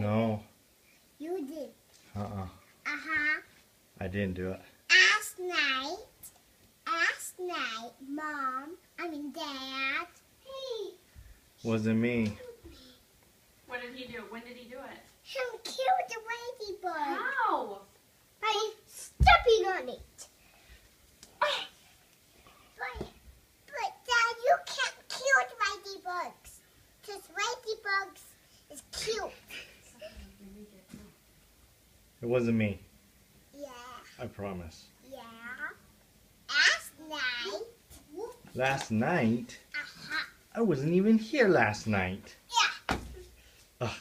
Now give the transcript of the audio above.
No. You did. Uh-uh. Uh-huh. I didn't do it. Last night, Dad. Hey. Wasn't me. What did he do? When did he do it? Him killed the ladybug. How? By stepping on it. But Dad, you can't kill the ladybugs. Because ladybugs is cute. It wasn't me. Yeah. I promise. Yeah. Last night. Last night? Uh-huh. I wasn't even here last night. Yeah. Ugh.